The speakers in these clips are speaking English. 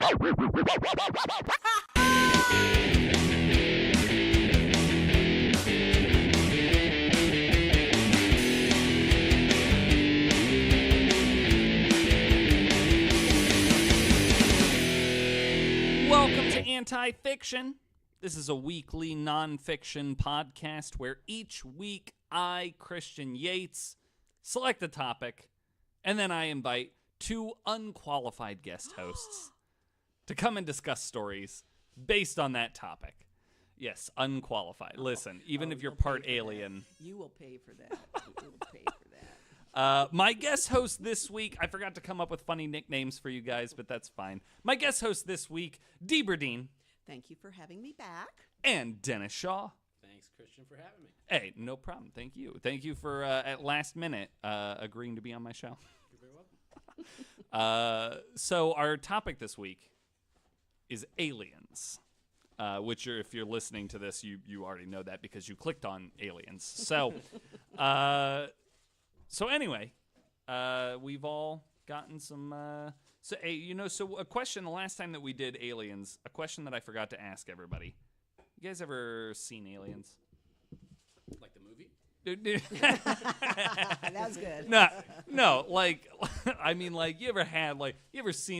Welcome to Anti-Fiction. This is a weekly nonfiction podcast where each week I, Christian Yates, select a topic, and then I invite two unqualified guest hosts to come and discuss stories based on that topic. Yes, unqualified. Listen, even if you're part alien. You will pay for that. You will pay for that. My guest host this week, I forgot to come up with funny nicknames for you guys, but that's fine. My guest host this week, Dean. Thank you for having me back. And Dennis Shaw. Thanks, Christian, for having me. Hey, no problem. Thank you. Thank you for, at last minute, agreeing to be on my show. You're very welcome. So our topic this week is aliens, which if you're listening to this, you already know that because you clicked on aliens. So, so anyway, we've all gotten some. So a question. The last time that we did aliens, a question that I forgot to ask everybody. You guys ever seen Aliens? Like the movie? That was good. No, like, I mean, like, you ever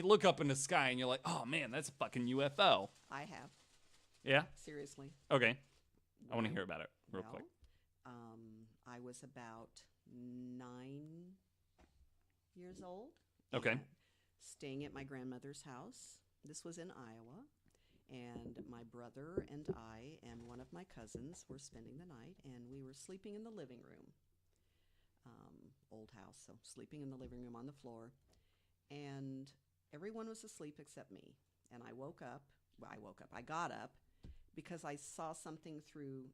look up in the sky and you're like, oh man, that's a fucking UFO. I have. Yeah? Seriously. Okay. I want to hear about it real quick. I was about 9 years old. Okay. And staying at my grandmother's house. This was in Iowa. And my brother and I and one of my cousins were spending the night, and we were sleeping in the living room. Old house, so sleeping in the living room on the floor. And everyone was asleep except me. And I got up because I saw something through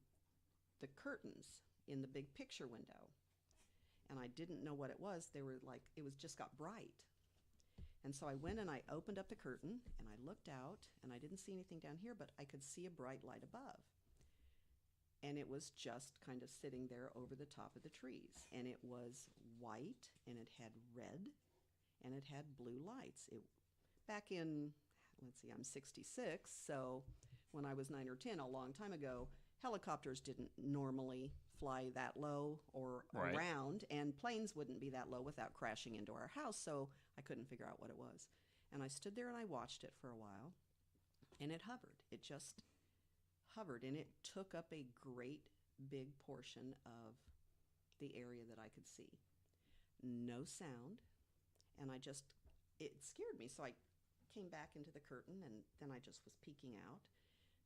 the curtains in the big picture window. And I didn't know what it was. It was just got bright. And so I went and I opened up the curtain and I looked out and I didn't see anything down here, but I could see a bright light above. And it was just kind of sitting there over the top of the trees. And it was white and it had red and it had blue lights. Back in, I'm 66, so when I was 9 or 10, a long time ago, helicopters didn't normally fly that low or around, and planes wouldn't be that low without crashing into our house, so I couldn't figure out what it was. And I stood there and I watched it for a while, and it hovered. It just hovered, and it took up a great big portion of the area that I could see. No sound, and it scared me, so I came back into the curtain, and then I just was peeking out.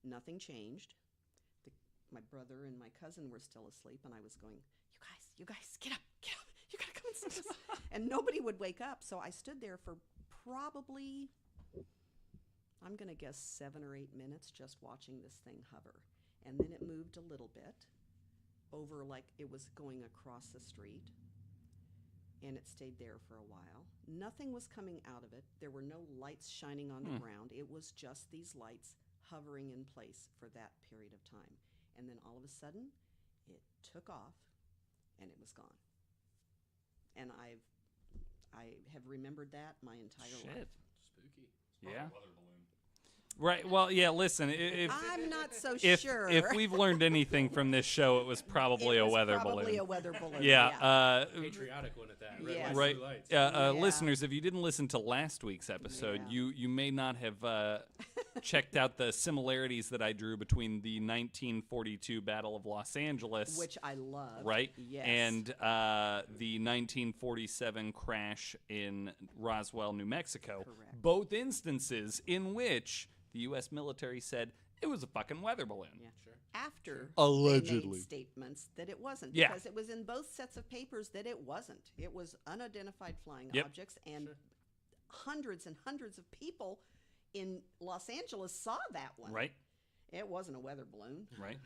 Nothing changed. My brother and my cousin were still asleep, and I was going, you guys, get up, you gotta come and see this. And nobody would wake up, so I stood there for probably, I'm gonna guess 7 or 8 minutes just watching this thing hover. And then it moved a little bit over, like it was going across the street, and it stayed there for a while. Nothing was coming out of it. There were no lights shining on the ground. It was just these lights hovering in place for that period of time. And then all of a sudden, it took off, and it was gone. And I have remembered that my entire life. Spooky. Yeah. Right. Well, yeah. Listen, I'm not so sure. If we've learned anything from this show, it was probably a weather balloon. Probably a weather balloon. Yeah. Patriotic one at that. Yes. Right. Blue lights. Listeners, if you didn't listen to last week's episode, you may not have checked out the similarities that I drew between the 1942 Battle of Los Angeles, Which I love. right, Yes. and the 1947 crash in Roswell, New Mexico. Correct. Both instances in which the U.S. military said it was a fucking weather balloon. Yeah. Sure. After Allegedly. they made statements that it wasn't. Yeah. Because it was in both sets of papers that it wasn't. It was unidentified flying Yep. objects, and hundreds and hundreds of people in Los Angeles saw that one. Right. It wasn't a weather balloon. Right.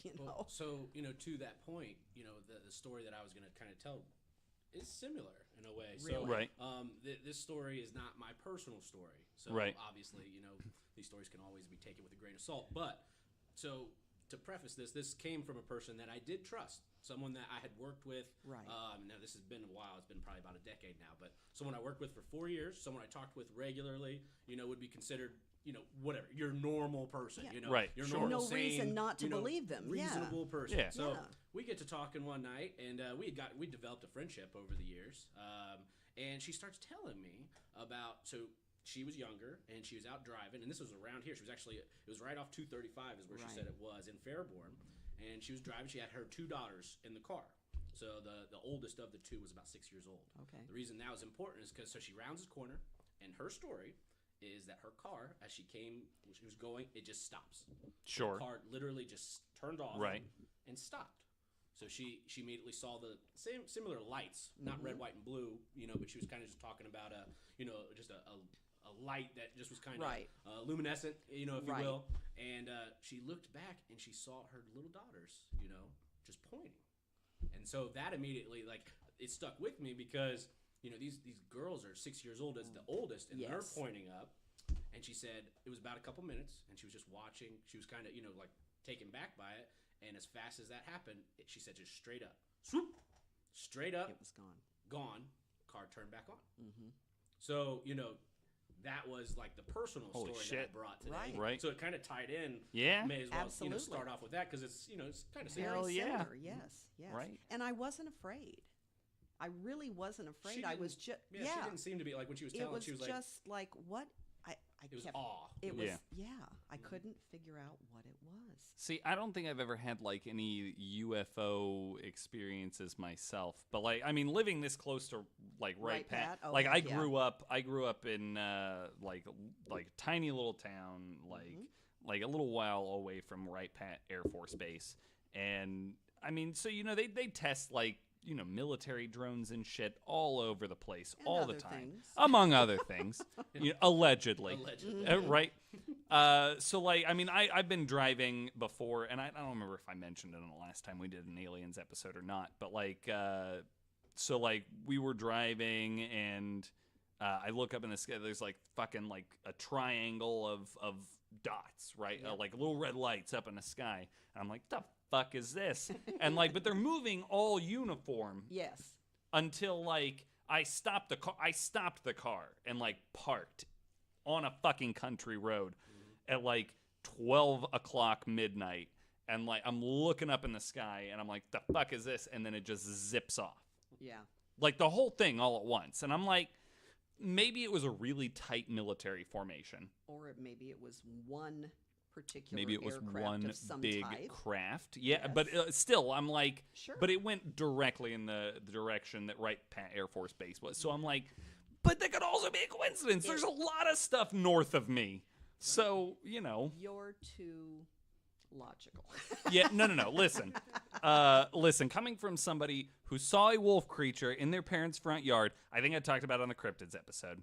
you know. Well, so, to that point, the story that I was going to kind of tell is similar in a way. Really? So, Right. This story is not my personal story. So, Right. obviously, these stories can always be taken with a grain of salt. But, so, to preface this came from a person that I did trust, someone that I had worked with. Right. Now this has been a while; it's been probably about a decade now. But someone I worked with for 4 years, someone I talked with regularly, would be considered, whatever, your normal person. Yeah. Right, your sure. normal, No sane, reason not to believe them. reasonable person. Yeah. So Yeah. we get to talking one night, and we developed a friendship over the years. And she starts telling me about, so she was younger and she was out driving, and this was around here. She was actually, it was right off 235 is where she said it was, in Fairborn. And she was driving. She had her 2 daughters in the car. So the oldest of the 2 was about 6 years old. Okay. The reason that was important is because she rounds this corner, and her story is that her car, as she was going, it just stops. Sure. The car literally just turned off and stopped. So she immediately saw the similar lights, not red, white, and blue, but she was kind of just talking about just a light that just was kind of luminescent, if you will. And she looked back and she saw her little daughters, just pointing. And so that immediately, it stuck with me because, these girls are 6 years old as the oldest, and they're pointing up. And she said it was about a couple minutes, and she was just watching. She was kind of, taken back by it. And as fast as that happened, she said just straight up, swoop, straight up, It was gone. gone. Car turned back on. Mm-hmm. So that was like the personal Holy story shit. that I brought today. Right. So it kind of tied in. Yeah. May as well Absolutely. start off with that because it's it's kind of Very Hell yeah. similar. Yes. Right. And I wasn't afraid. I really wasn't afraid. I was just She didn't seem to be like when she was telling. It she was was like, just like what I it was kept. awe. It was Yeah. I couldn't figure out what it was. See, I don't think I've ever had like any UFO experiences myself, but living this close to Right, Pat? Oh, like I heck yeah. grew up in like tiny little town, like a little while away from Wright Pat Air Force Base, and so they test military drones and shit all over the place And all the other time, things. among other things, allegedly. Allegedly. Right. I've been driving before, and I don't remember if I mentioned it in the last time we did an aliens episode or not, but we were driving, and I look up in the sky, there's fucking a triangle of dots, right? Yep. Little red lights up in the sky. And I'm like, the fuck is this? And but they're moving all uniform Yes. until I stopped the car and parked on a fucking country road at 12 o'clock midnight, and I'm looking up in the sky and I'm like, the fuck is this? And then it just zips off, Yeah. the whole thing all at once. And I'm like, maybe it was a really tight military formation, Or maybe it was one particular maybe it was aircraft one of some big type. craft. Yeah, Yes. but still, I'm like, Sure. but it went directly in the direction that Wright Pat Air Force Base was. So I'm like, but that could also be a coincidence. There's a lot of stuff north of me. So, You're too logical. Yeah, no. Listen, coming from somebody who saw a wolf creature in their parents' front yard, I think I talked about it on the cryptids episode.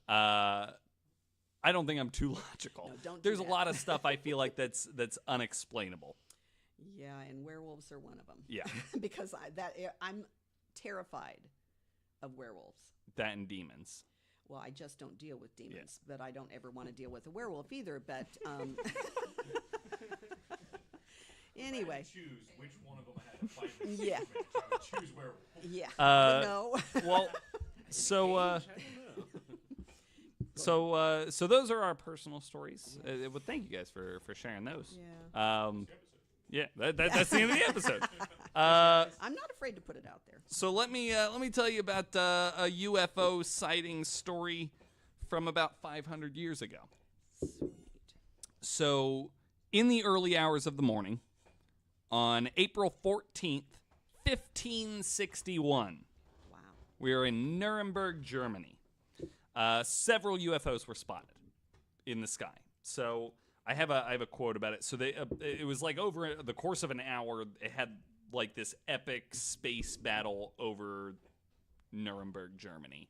I don't think I'm too logical. No, don't do There's a that. lot of stuff I feel like that's unexplainable. Yeah, and werewolves are one of them. Yeah. Because I'm terrified of werewolves. That and demons. Well, I just don't deal with demons, but I don't ever want to deal with a werewolf either. But anyway, Choose which one of them had a fight with. Yeah. I would choose werewolf. yeah, Uh, no. Well, so those are our personal stories. Well, thank you guys for sharing those. Yeah. Yeah, that's the end of the episode. I'm not afraid to put it out there. So let me tell you about a UFO sighting story from about 500 years ago. Sweet. So in the early hours of the morning, on April 14th, 1561, Wow. we are in Nuremberg, Germany. Several UFOs were spotted in the sky. So I have a quote about it. So it was over the course of an hour. It had this epic space battle over Nuremberg, Germany,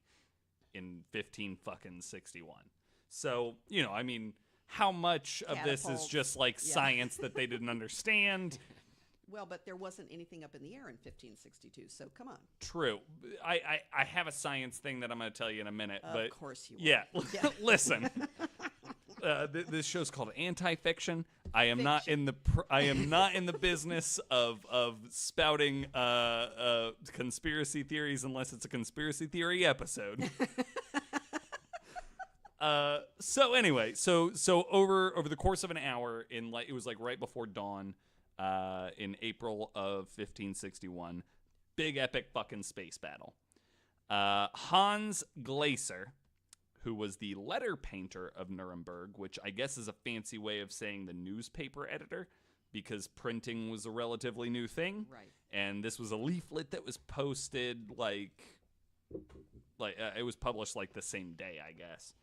in 1561. So how much of this is Catapults. just science that they didn't understand? Well, but there wasn't anything up in the air in 1562, so come on. True. I have a science thing that I'm going to tell you in a minute. But Of course you will. yeah, Yeah. listen. This show's called Anti-Fiction. I am not in the I am not in the business of spouting conspiracy theories unless it's a conspiracy theory episode. So anyway, so over the course of an hour, it was like right before dawn, in April of 1561, big epic fucking space battle. Hans Glaser, who was the letter painter of Nuremberg, which I guess is a fancy way of saying the newspaper editor, because printing was a relatively new thing. Right. And this was a leaflet that was posted it was published like the same day, I guess.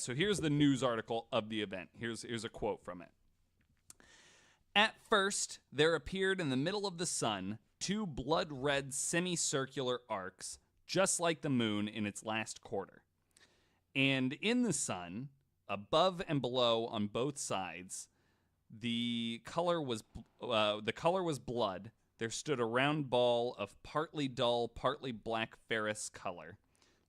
So here's the news article of the event. Here's a quote from it. At first, there appeared in the middle of the sun 2 blood-red semicircular arcs, just like the moon in its last quarter. And in the sun, above and below on both sides, the color was blood. There stood a round ball of partly dull, partly black ferrous color.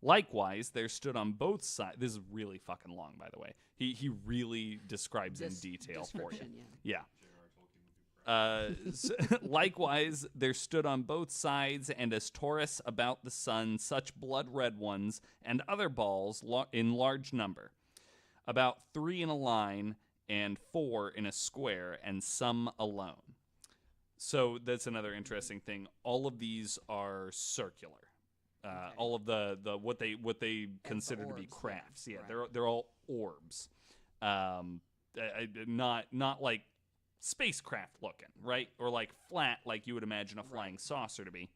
Likewise, there stood on both sides. This is really fucking long, by the way. He really describes in detail for you. Yeah. Likewise, there stood on both sides, and as Taurus about the sun, such blood-red ones, and other balls in large number, about 3 in a line, and 4 in a square, and some alone. So that's another interesting thing. All of these are circular. All of the what they consider to be crafts. Yeah, right. They're all orbs. Not like spacecraft looking, right? Or like flat, like you would imagine a flying saucer to be.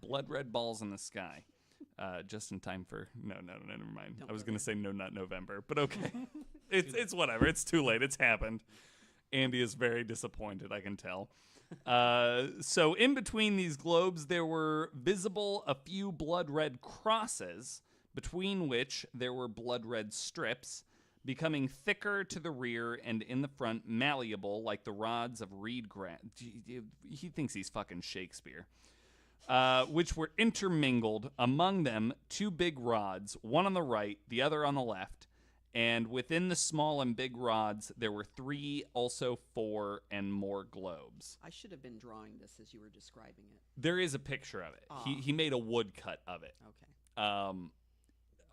Blood red balls in the sky. Just in time for no, never mind. I was gonna say no, not November, but okay. it's whatever. It's too late. It's happened. Andy is very disappointed, I can tell. So in between these globes, there were visible a few blood red crosses, between which there were blood red strips, becoming thicker to the rear and in the front malleable like the rods of reed grass. He thinks he's fucking Shakespeare. Which were intermingled, among them 2 big rods, one on the right, the other on the left, and within the small and big rods there were 3, also 4, and more globes. I should have been drawing this as you were describing it. There is a picture of it. He made a woodcut of it. Okay.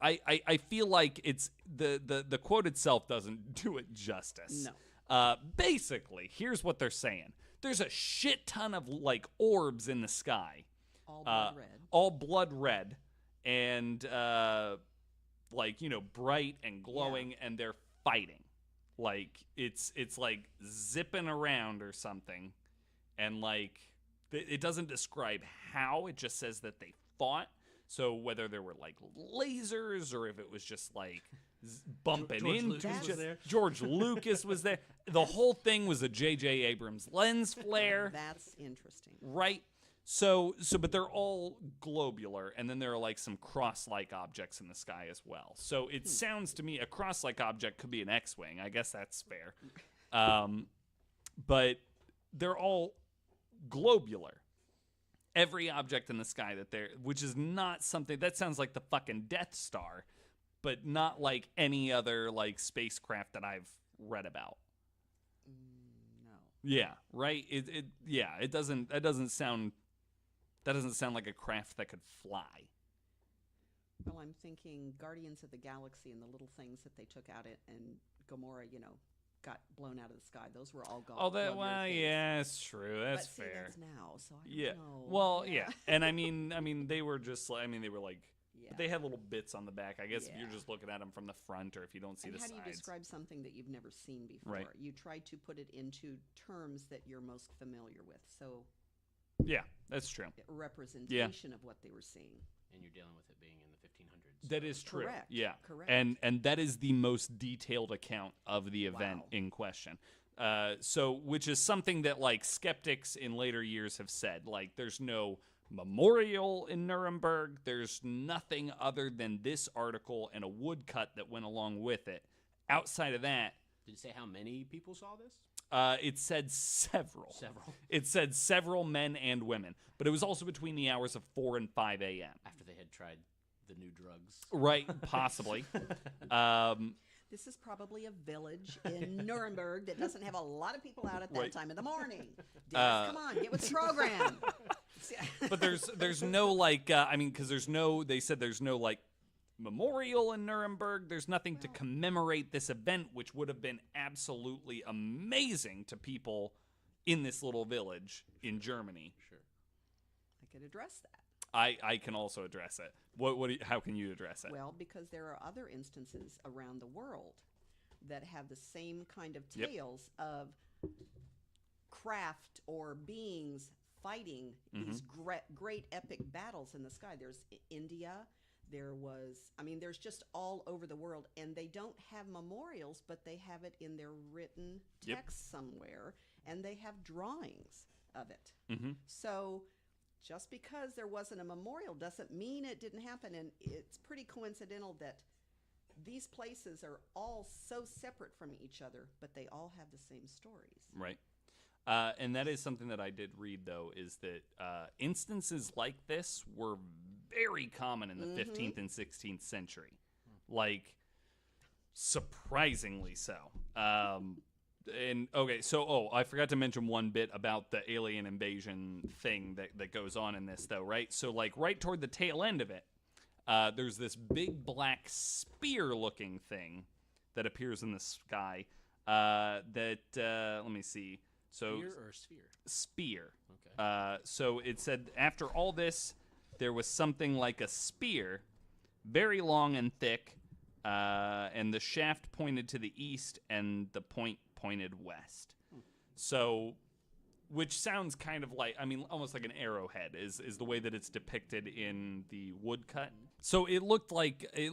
I feel like it's the quote itself doesn't do it justice. No. Basically, here's what they're saying. There's a shit ton of like orbs in the sky. All blood red. All blood red, and bright and glowing, and they're fighting. Like it's like zipping around or something, and like it doesn't describe how. It just says that they fought. So whether there were like lasers or if it was just like bumping into each other. George Lucas was there. The whole thing was a J.J. Abrams lens flare. That's interesting. Right. So, but they're all globular, and then there are like some cross-like objects in the sky as well. So it sounds to me a cross-like object could be an X-wing. I guess that's fair. But they're all globular. Every object in the sky which is not something that sounds like the fucking Death Star, but not like any other like spacecraft that I've read about. No. Yeah, right. It doesn't sound like a craft that could fly. Well, I'm thinking Guardians of the Galaxy and the little things that they took out and Gamora, got blown out of the sky. Those were all gone. Oh, yeah, it's true. That's fair. That's now, so I don't know. Well, yeah. And I mean, they were just they were like, but they had little bits on the back. I guess if you're just looking at them from the front, or if you don't see the sides. How do you describe something that you've never seen before? Right. You try to put it into terms that you're most familiar with. So. Yeah, that's true. A representation of what they were seeing. And you're dealing with it being in the 1500s. That is true. Correct. Yeah. Correct. And that is the most detailed account of the event in question. Which is something that like skeptics in later years have said. Like, there's no memorial in Nuremberg. There's nothing other than this article and a woodcut that went along with it. Outside of that, did it say how many people saw this? It said several. It said several men and women, but it was also between the hours of 4 and 5 a.m. After they had tried the new drugs. Right, possibly. This is probably a village in Nuremberg that doesn't have a lot of people out at that Right. time in the morning. Dennis, come on, get with the program. But there's no like because they said there's no like memorial in Nuremberg. There's nothing to commemorate this event, which would have been absolutely amazing to people in this little village in Germany. Sure. I could address that. I can also address it. How can you address it? Well, because there are other instances around the world that have the same kind of Yep. tales of craft or beings fighting these great epic battles in the sky. There's India. There's just all over the world, and they don't have memorials, but they have it in their written Yep. text somewhere, and they have drawings of it. Mm-hmm. So just because there wasn't a memorial doesn't mean it didn't happen, and it's pretty coincidental that these places are all so separate from each other, but they all have the same stories. Right. And that is something that I did read, though, is that instances like this were very common in the 15th and 16th century. Like, surprisingly so. I forgot to mention one bit about the alien invasion thing that goes on in this, though, right? So, like, right toward the tail end of it, there's this big black spear-looking thing that appears in the sky let me see. So, Spear or sphere? Spear. Okay. So it said, after all this, there was something like a spear, very long and thick, and the shaft pointed to the east and the point pointed west. So, which sounds kind of like, almost like an arrowhead is the way that it's depicted in the woodcut. So it looked like a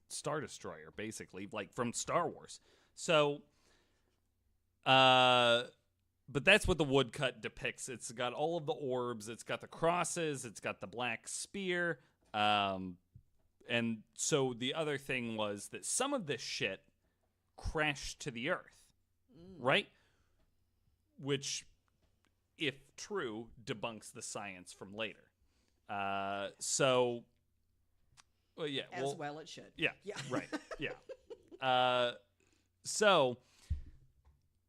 Star Destroyer, basically, like from Star Wars. So, but that's what the woodcut depicts. It's got all of the orbs. It's got the crosses. It's got the black spear. And so the other thing was that some of this shit crashed to the earth, right? Which, if true, debunks the science from later. Well, yeah. As well it should. Yeah. Yeah. Right. Yeah. So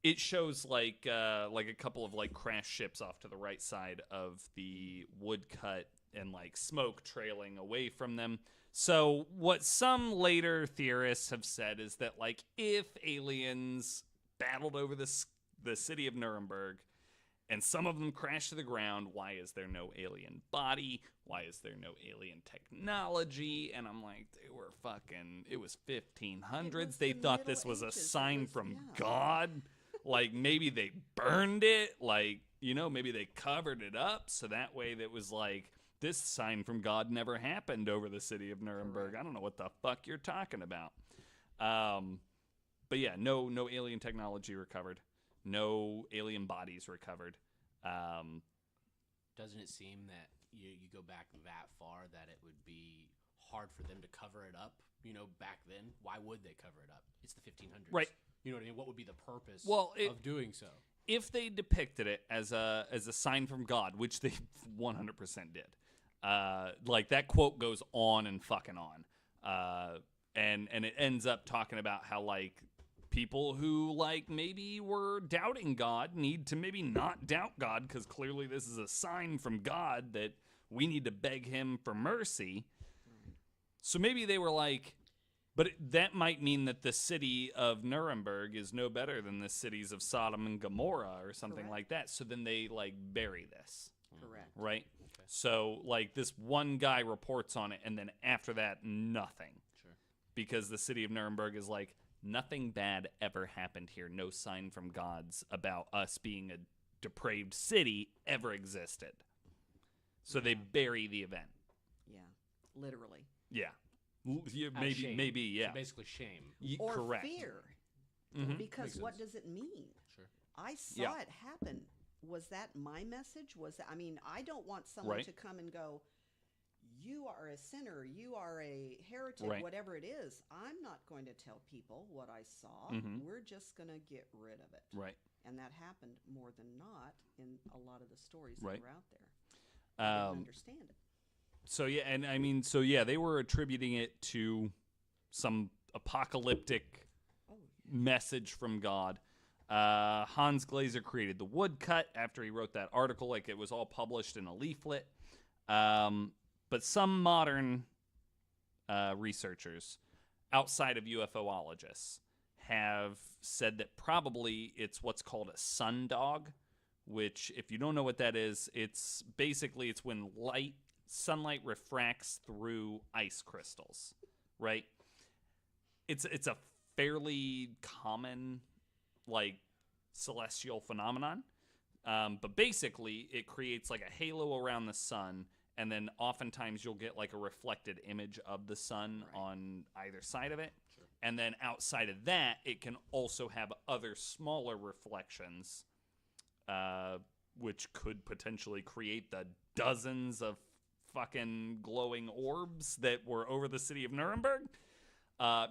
it shows like a couple of like crashed ships off to the right side of the woodcut and like smoke trailing away from them. So what some later theorists have said is that like if aliens battled over the city of Nuremberg and some of them crashed to the ground, why is there no alien body? Why is there no alien technology? And I'm like, it was 1500s. They the thought this Middle was a Ages. sign Yeah. from God. Like maybe they burned it. Like, maybe they covered it up. So that way that was like, this sign from God never happened over the city of Nuremberg. I don't know what the fuck you're talking about. But yeah, no alien technology recovered. No alien bodies recovered. Doesn't it seem that you go back that far that it would be hard for them to cover it up? Back then, why would they cover it up? It's the 1500s. Right. You know what I mean? What would be the purpose of doing so? If they depicted it as a sign from God, which they 100% did, like that quote goes on and fucking on, and it ends up talking about how like people who like maybe were doubting God need to maybe not doubt God because clearly this is a sign from God that we need to beg him for mercy. So maybe they were like, but that might mean that the city of Nuremberg is no better than the cities of Sodom and Gomorrah or something Correct. like that. So then they like bury this, Correct. right? So like this one guy reports on it, and then after that, nothing. Sure. Because the city of Nuremberg is like, nothing bad ever happened here. No sign from gods about us being a depraved city ever existed. So they bury the event. Yeah, literally. Yeah. Yeah, Out of shame. maybe, yeah. So basically shame. Or Correct. fear. Mhm. Because Makes what sense. does it mean? Sure. I saw Yeah. it happen. Was that my message? I don't want someone Right. to come and go, you are a sinner, you are a heretic, Right. whatever it is. I'm not going to tell people what I saw. Mhm. We're just going to get rid of it. Right. And that happened more than not in a lot of the stories Right. that were out there. I didn't Um, understand it. So yeah, and I mean, so yeah, they were attributing it to some apocalyptic message from God. Hans Glaser created the woodcut after he wrote that article. Like, it was all published in a leaflet. But some modern researchers outside of UFOologists have said that probably it's what's called a sundog, which, if you don't know what that is, it's basically it's when sunlight refracts through ice crystals, right? It's a fairly common, like, celestial phenomenon, but basically it creates like a halo around the sun, and then oftentimes you'll get like a reflected image of the sun on either side of it. Sure. And then outside of that, it can also have other smaller reflections, which could potentially create the dozens of fucking glowing orbs that were over the city of Nuremberg.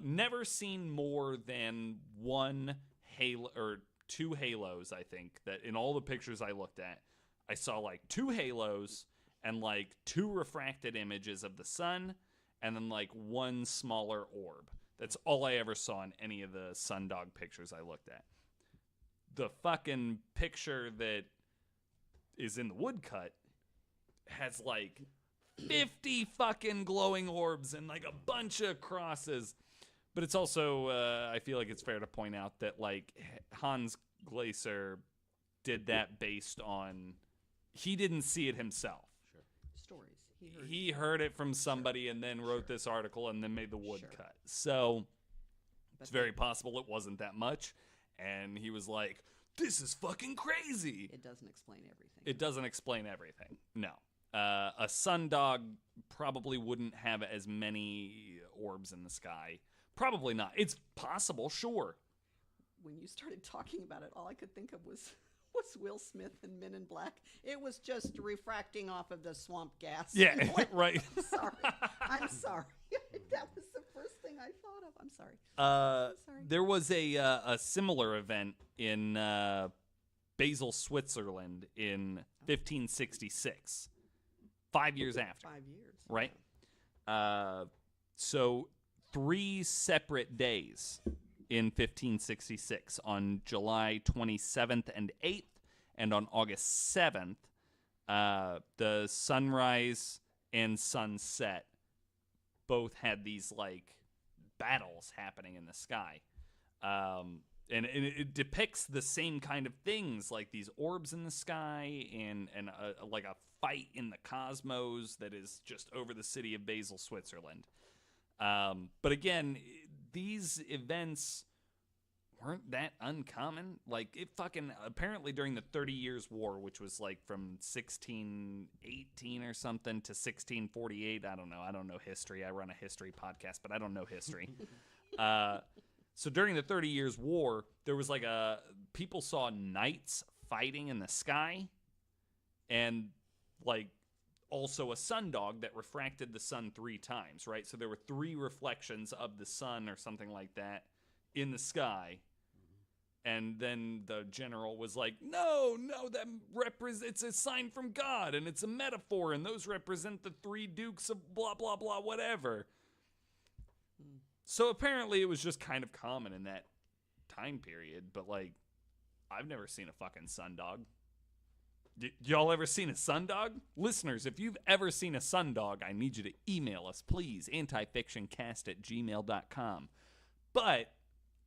Never seen more than one halo or two halos, I think, that in all the pictures I looked at, I saw like two halos and like two refracted images of the sun, and then like one smaller orb. That's all I ever saw in any of the sundog pictures I looked at. The fucking picture that is in the woodcut has like 50 fucking glowing orbs and like a bunch of crosses. But it's also, I feel like it's fair to point out that like Hans Glaser did that based on, he didn't see it himself. Sure. Stories. He heard it from somebody and then wrote this article and then made the woodcut. So it's very possible it wasn't that much. And he was like, this is fucking crazy. It doesn't explain everything. It doesn't explain everything. No. A sundog probably wouldn't have as many orbs in the sky. Probably not. It's possible, sure. When you started talking about it, all I could think of was Will Smith and Men in Black. It was just refracting off of the swamp gas. Yeah, right. I'm sorry. That was the first thing I thought of. I'm sorry. There was a similar event in Basel, Switzerland in 1566. 5 years after. 5 years. Right? So 3 separate days in 1566, on July 27th and 8th, and on August 7th, the sunrise and sunset both had these like battles happening in the sky. And it depicts the same kind of things, like these orbs in the sky and like a fight in the cosmos that is just over the city of Basel, Switzerland. But again, these events weren't that uncommon. Like, it fucking, apparently during the 30 Years' War, which was like from 1618 or something to 1648, I don't know history. I run a history podcast, but I don't know history. So during the 30 Years' War, there was like people saw knights fighting in the sky, and like also a sundog that refracted the sun 3 times, right? So there were 3 reflections of the sun or something like that in the sky. And then the general was like, no, that it's a sign from God, and it's a metaphor, and those represent the 3 dukes of blah, blah, blah, whatever. So apparently it was just kind of common in that time period, but like, I've never seen a fucking sundog. Y'all ever seen a sundog? Listeners, if you've ever seen a sundog, I need you to email us, please, antifictioncast@gmail.com. But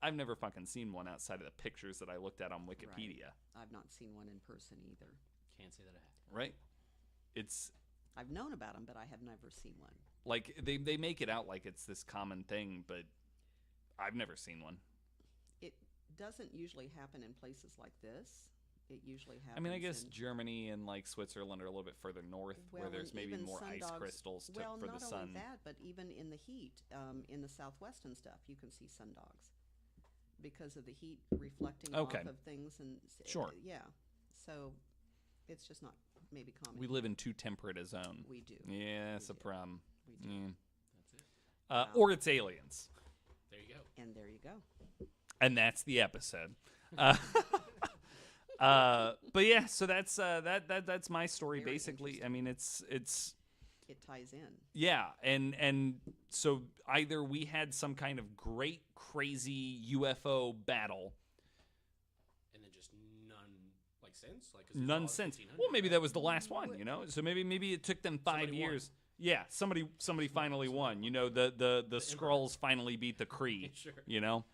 I've never fucking seen one outside of the pictures that I looked at on Wikipedia. Right. I've not seen one in person either. Can't say that I have. Right? I've known about them, but I have never seen one. Like, they make it out like it's this common thing, but I've never seen one. It doesn't usually happen in places like this. It usually happens. I mean, I guess Germany and like Switzerland are a little bit further north, where there's maybe more ice crystals for the sun. Not only that, but even in the heat, in the Southwest and stuff, you can see sundogs because of the heat reflecting off of things. And sure, yeah. So it's just not maybe common. We live in too temperate a zone. We do. Yeah, that's a problem. We do. Yeah. That's it. Or it's aliens. There you go. And there you go. And that's the episode. But yeah, so that's my story. Very basically. I mean, it's It ties in. Yeah, and so either we had some kind of great, crazy UFO battle. And then just none, like, since? Like, 'cause None these are all since. 1500, Well, maybe right? that was the last one, you know? So maybe it took them 5 Somebody won. years. Yeah, somebody finally won. You know, the Skrulls finally beat the Kree, Sure. you know?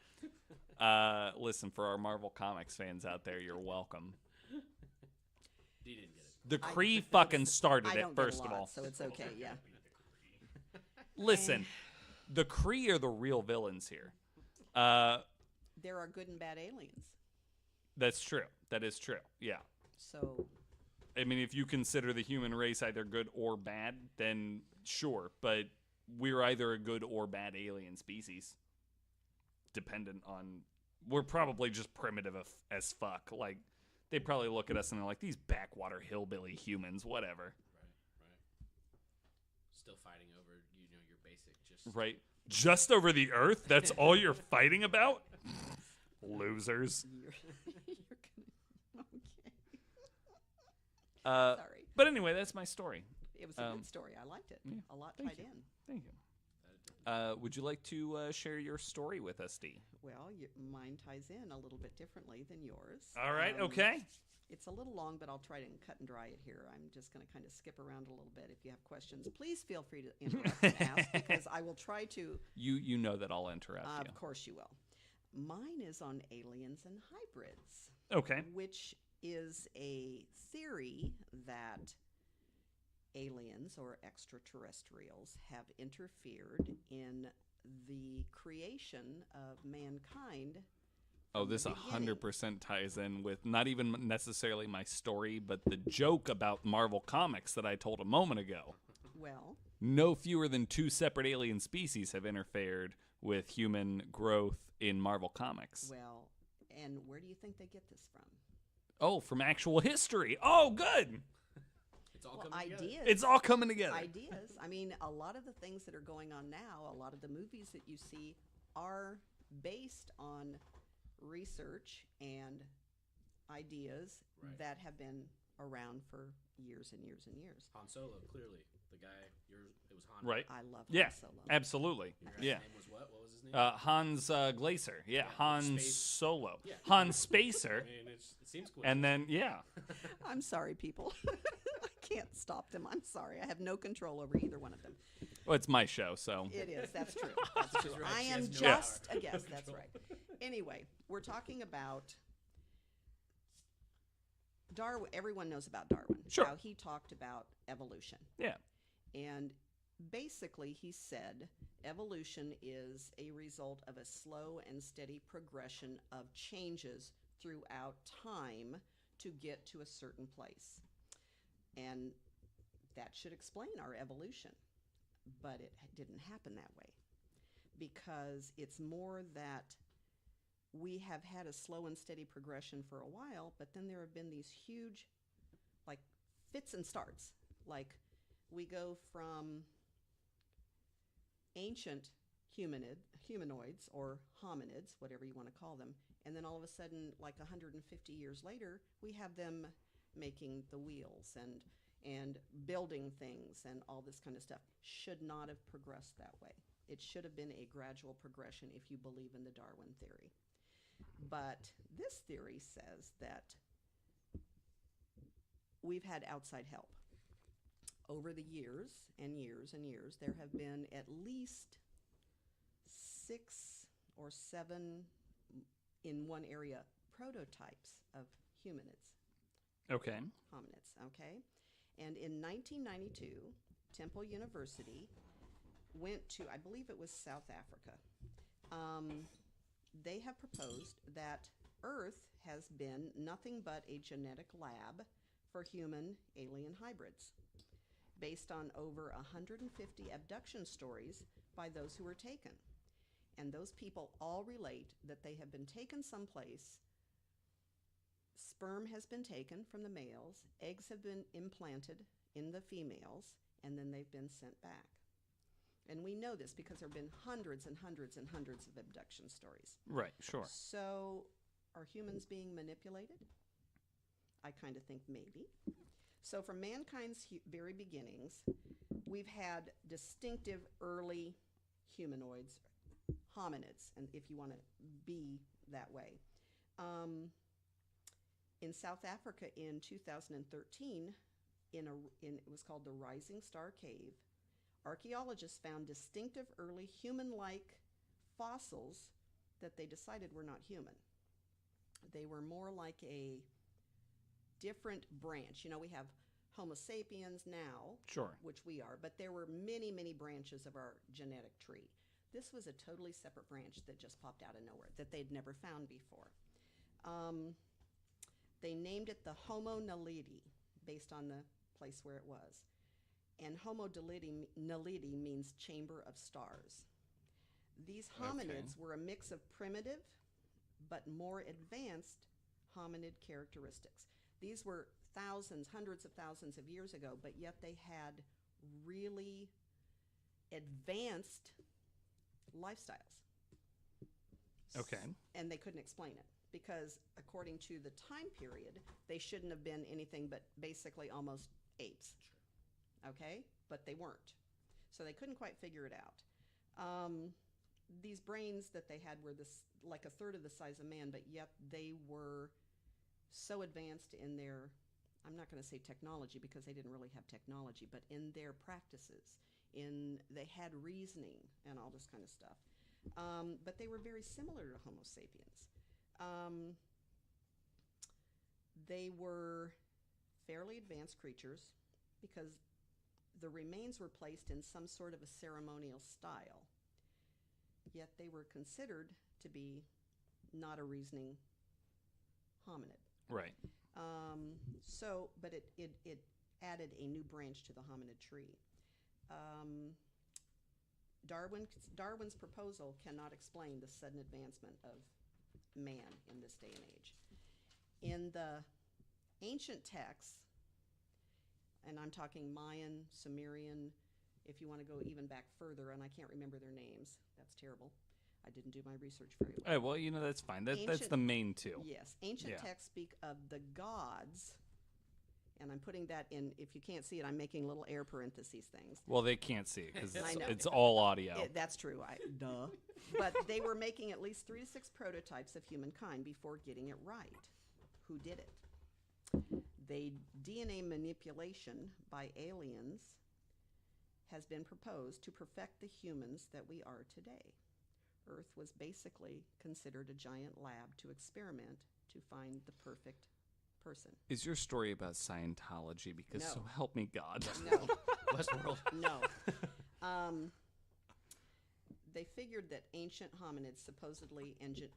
Listen, for our Marvel Comics fans out there, you're welcome. You didn't get it. The Kree fucking started I it, don't first get a of lot, all. so it's okay. Yeah. Listen, the Kree are the real villains here. There are good and bad aliens. That's true. That is true. Yeah. So I mean, if you consider the human race either good or bad, then sure. But we're either a good or bad alien species. Dependent on... We're probably just primitive as fuck. Like, they probably look at us and they're like, these backwater hillbilly humans, whatever. Right. Still fighting over, your basic just... Right? Just over the Earth? That's all you're fighting about? Losers. you're gonna, okay. Sorry. But anyway, that's my story. It was a good story. I liked it. Yeah, A lot thank tied you. in. Thank you. Would you like to share your story with us, Dee? Well, mine ties in a little bit differently than yours. All right, okay. It's a little long, but I'll try to cut and dry it here. I'm just going to kind of skip around a little bit. If you have questions, please feel free to interrupt and ask, because I will try to. You know that I'll interrupt you. Of course you will. Mine is on aliens and hybrids. Okay. Which is a theory that aliens or extraterrestrials have interfered in the creation of mankind. Oh, from this the beginning. 100% ties in with not even necessarily my story, but the joke about Marvel Comics that I told a moment ago. Well, No fewer than 2 separate alien species have interfered with human growth in Marvel Comics. well, and where do you think they get this from? Oh, from actual history. Oh, good. It's all Well, coming together. ideas. It's all coming together. Ideas. I mean, a lot of the things that are going on now, a lot of the movies that you see are based on research and ideas Right. that have been around for years and years and years. Han Solo, clearly. The guy, it was Han. Right. I love Yeah, Han Solo. absolutely. Your guy's Yeah. name was what? What was his name? Hans Glaser. Yeah, Yeah, Han Space- Solo. Yeah. Han Spacer. I mean, it seems cool. And then, yeah. I'm sorry, people. I can't stop them. I'm sorry. I have no control over either one of them. Well, it's my show, so. It is. That's true. That's true. She's right. I She am has no just power. a guest. No That's control. right. Anyway, we're talking about Darwin. Everyone knows about Darwin. Sure. How he talked about evolution. Yeah. And basically, he said evolution is a result of a slow and steady progression of changes throughout time to get to a certain place. And that should explain our evolution. But it didn't happen that way, because it's more that we have had a slow and steady progression for a while, but then there have been these huge, like, fits and starts. Like, we go from ancient humanoids or hominids, whatever you want to call them, and then all of a sudden, like 150 years later, we have them making the wheels and building things and all this kind of stuff. Should not have progressed that way. It should have been a gradual progression if you believe in the Darwin theory. But this theory says that we've had outside help. Over the years and years and years, there have been at least 6 or 7 in one area prototypes of hominids. Okay. Okay? And in 1992, Temple University went to, I believe it was South Africa. They have proposed that Earth has been nothing but a genetic lab for human alien hybrids, based on over 150 abduction stories by those who were taken. And those people all relate that they have been taken someplace, sperm has been taken from the males, eggs have been implanted in the females, and then they've been sent back. And we know this because there have been hundreds and hundreds and hundreds of abduction stories. Right, sure. So, are humans being manipulated? I kind of think maybe. So, from mankind's very beginnings, we've had distinctive early humanoids, hominids, and if you want to be that way. In South Africa in 2013, it was called the Rising Star Cave, archaeologists found distinctive early human-like fossils that they decided were not human. They were more like a different branch. You know, we have Homo sapiens now, Sure. which we are, but there were many, many branches of our genetic tree. This was a totally separate branch that just popped out of nowhere that they'd never found before. They named it the Homo naledi, based on the place where it was. And Homo naledi means chamber of stars. These hominids were a mix of primitive but more advanced hominid characteristics. These were thousands, hundreds of thousands of years ago, but yet they had really advanced lifestyles. Okay. And they couldn't explain it because, according to the time period, they shouldn't have been anything but basically almost apes. Sure. Okay? But they weren't. So they couldn't quite figure it out. These brains that they had were like a third of the size of man, but yet they were so advanced in their, I'm not going to say technology because they didn't really have technology, but in their practices, they had reasoning and all this kind of stuff. But they were very similar to Homo sapiens. They were fairly advanced creatures because the remains were placed in some sort of a ceremonial style, yet they were considered to be not a reasoning hominid. Right. But it added a new branch to the hominid tree. Darwin's proposal cannot explain the sudden advancement of man in this day and age. In the ancient texts, and I'm talking Mayan, Sumerian, if you want to go even back further, and I can't remember their names, that's terrible. I didn't do my research very well. Well, that's fine. That's the main two. Yes. Ancient texts speak of the gods, and I'm putting that in, if you can't see it, I'm making little air parentheses things. Well, they can't see it because I know. it's all audio. That's true. Duh. But they were making at least 3 to 6 prototypes of humankind before getting it right. Who did it? DNA manipulation by aliens has been proposed to perfect the humans that we are today. Earth was basically considered a giant lab to experiment to find the perfect person. Is your story about Scientology? Because No. so help me God. No. Westworld. No. They figured that ancient hominids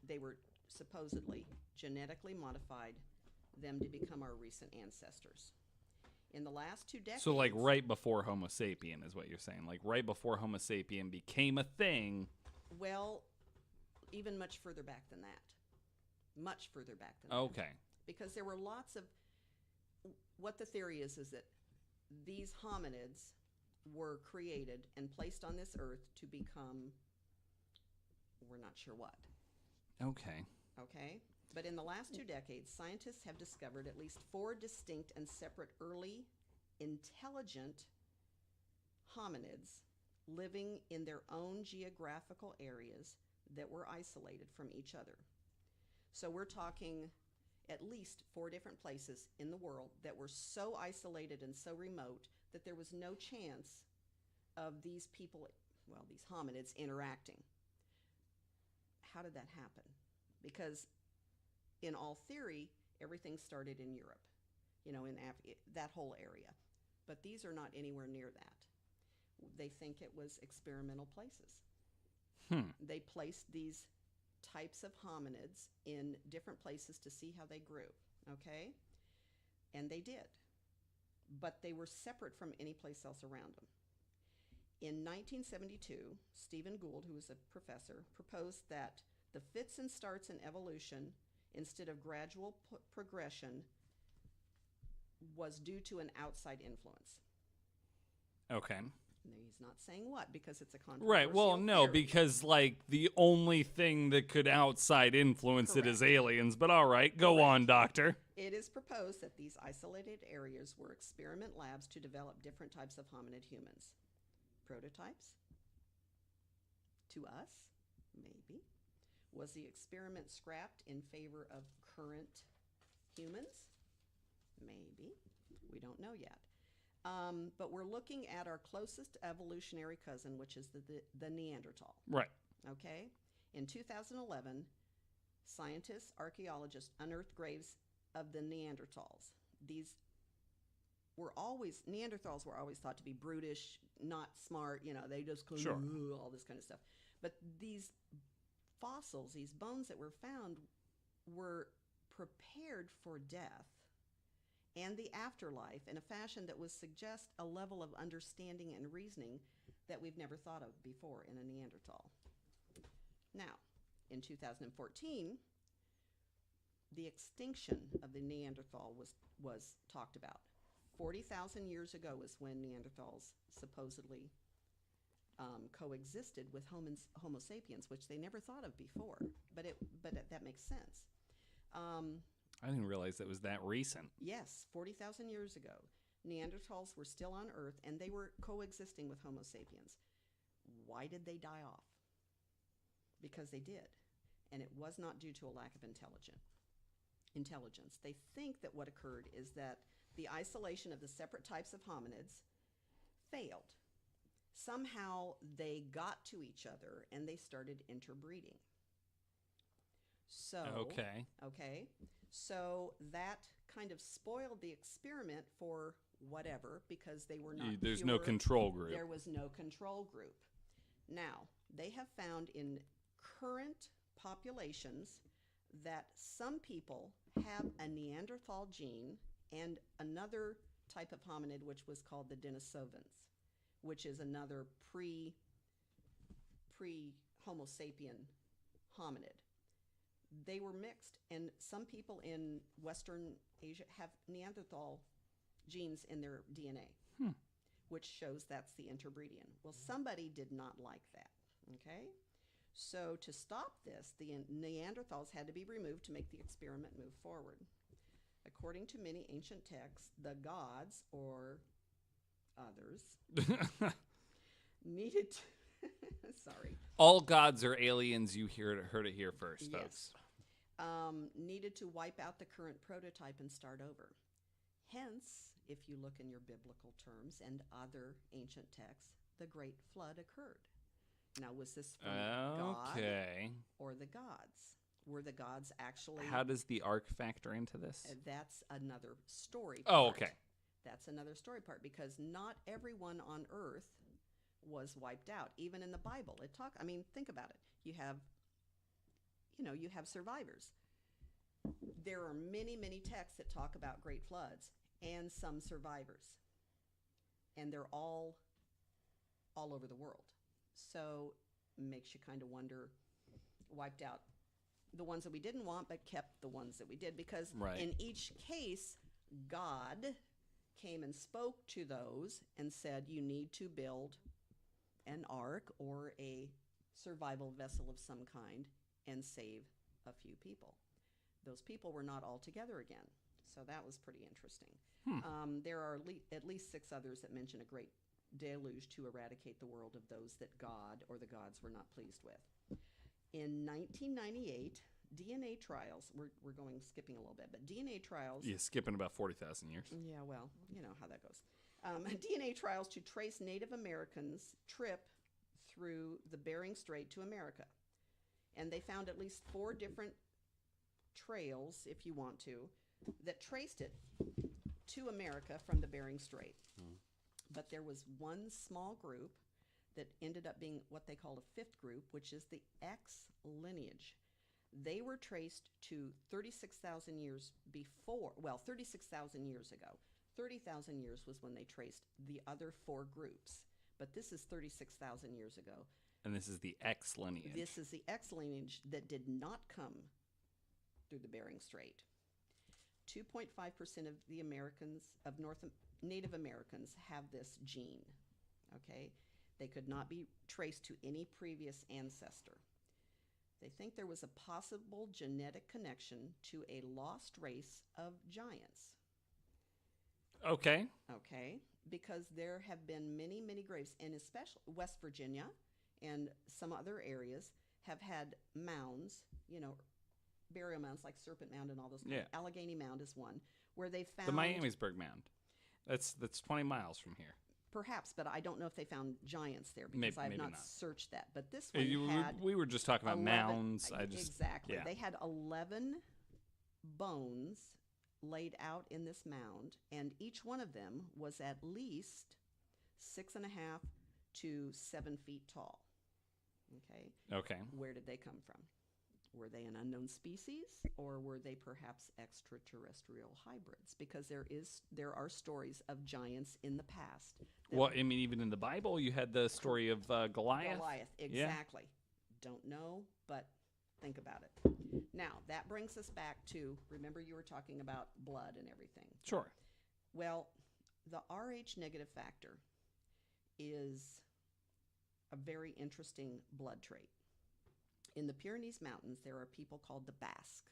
they were supposedly genetically modified them to become our recent ancestors. In the last 2 decades... So like right before Homo sapien is what you're saying. Like right before Homo sapien became a thing. Well, even much further back than that. Much further back than that. Okay. Because there were lots of... What the theory is that these hominids were created and placed on this earth to become... We're not sure what. Okay. Okay? But in the last 2 decades, scientists have discovered at least 4 distinct and separate early intelligent hominids living in their own geographical areas that were isolated from each other. So we're talking at least 4 different places in the world that were so isolated and so remote that there was no chance of these people, well, these hominids, interacting. How did that happen? Because in all theory, everything started in Europe, in that whole area. But these are not anywhere near that. They think it was experimental places. They placed these types of hominids in different places to see how they grew, okay? And they did. But they were separate from any place else around them. In 1972, Stephen Gould, who was a professor, proposed that the fits and starts in evolution, instead of gradual progression, was due to an outside influence. Okay. He's not saying what because it's a controversial Right. Well, no, theory. because like the only thing that could outside influence it is Correct. aliens. But all right, go Correct. on, doctor. It is proposed that these isolated areas were experiment labs to develop different types of hominid humans. Prototypes? To us? Maybe. Was the experiment scrapped in favor of current humans? Maybe. We don't know yet. But we're looking at our closest evolutionary cousin, which is the Neanderthal. Right. Okay? In 2011, scientists, archaeologists unearthed graves of the Neanderthals. Neanderthals were always thought to be brutish, not smart, they just couldn't Sure. all this kind of stuff. But these fossils, these bones that were found, were prepared for death and the afterlife in a fashion that would suggest a level of understanding and reasoning that we've never thought of before in a Neanderthal. Now, in 2014, the extinction of the Neanderthal was talked about. 40,000 years ago is when Neanderthals supposedly coexisted with Homo sapiens, which they never thought of before. But that makes sense. I didn't realize it was that recent. Yes, 40,000 years ago, Neanderthals were still on Earth, and they were coexisting with Homo sapiens. Why did they die off? Because they did, and it was not due to a lack of intelligence. They think that what occurred is that the isolation of the separate types of hominids failed. Somehow they got to each other, and they started interbreeding. So, Okay. So that kind of spoiled the experiment for whatever, because they were not There's no pure. control group. There was no control group. Now, they have found in current populations that some people have a Neanderthal gene and another type of hominid, which was called the Denisovans, which is another pre-Homo sapien hominid. They were mixed, and some people in Western Asia have Neanderthal genes in their DNA, which shows that's the interbreeding. Well, somebody did not like that, okay? So to stop this, the Neanderthals had to be removed to make the experiment move forward. According to many ancient texts, the gods, or others, needed to sorry. All gods are aliens. You heard it here first, folks. Needed to wipe out the current prototype and start over. Hence, if you look in your biblical terms and other ancient texts, the Great Flood occurred. Now, was this from God or the gods? Were the gods actually... How does the ark factor into this? That's another story part. Oh, okay. That's another story part, because not everyone on Earth was wiped out. Even in the Bible, think about it. You have survivors. There are many, many texts that talk about great floods and some survivors. And they're all over the world. So makes you kind of wonder, wiped out the ones that we didn't want, but kept the ones that we did. Because in each case, God came and spoke to those and said, you need to build an ark or a survival vessel of some kind and save a few people. Those people were not all together again. So that was pretty interesting. There are at least 6 others that mention a great deluge to eradicate the world of those that God or the gods were not pleased with. In 1998, DNA trials, we're skipping a little bit, but DNA trials... Yeah, skipping about 40,000 years. Yeah, well, you know how that goes. DNA trials to trace Native Americans' trip through the Bering Strait to America. And they found at least 4 different trails, if you want to, that traced it to America from the Bering Strait. But there was one small group that ended up being what they called a 5th group, which is the X lineage. They were traced to 36,000 years before, 36,000 years ago. 30,000 years was when they traced the other 4 groups. But this is 36,000 years ago. And this is the X lineage. This is the X lineage that did not come through the Bering Strait. 2.5% of the Native Americans have this gene. Okay? They could not be traced to any previous ancestor. They think there was a possible genetic connection to a lost race of giants. Okay. Okay? Because there have been many, many graves, and especially West Virginia and some other areas have had mounds, burial mounds like Serpent Mound and all those. Yeah. Allegheny Mound is one where they found The Miamisburg Mound. That's 20 miles from here. perhaps, but I don't know if they found giants there because I have maybe not not. searched that. But this one had We were just talking about 11 mounds. exactly. Yeah. They had 11 bones laid out in this mound, and each one of them was at least 6.5 to 7 feet tall. Okay. Okay. Where did they come from? Were they an unknown species, or were they perhaps extraterrestrial hybrids? Because there are stories of giants in the past. Well, I mean, even in the Bible, you had the story of Goliath. Goliath, Yeah. exactly. Don't know, but think about it. Now, that brings us back to, remember you were talking about blood and everything. Sure. Well, the Rh negative factor is a very interesting blood trait. In the Pyrenees Mountains, there are people called the Basque.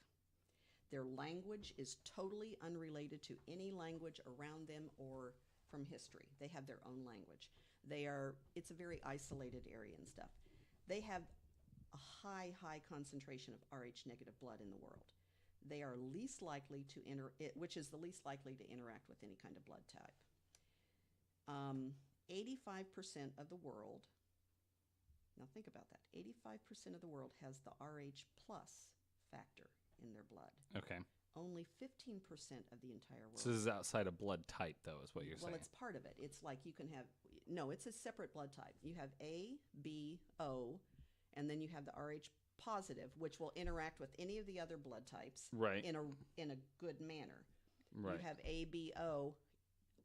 Their language is totally unrelated to any language around them or from history. They have their own language. It's a very isolated area and stuff. They have a high concentration of Rh negative blood in the world. They are least likely to which is the least likely to interact with any kind of blood type. 85% of the world, now think about that, 85% of the world has the Rh plus factor in their blood. Okay. Only 15% of the entire world. So this is outside of blood type, though, is what you're saying. Well, it's part of it. It's like you can have, no, it's a separate blood type. You have A, B, O, and then you have the Rh positive, which will interact with any of the other blood types Right. in a good manner. Right. You have A, B, O,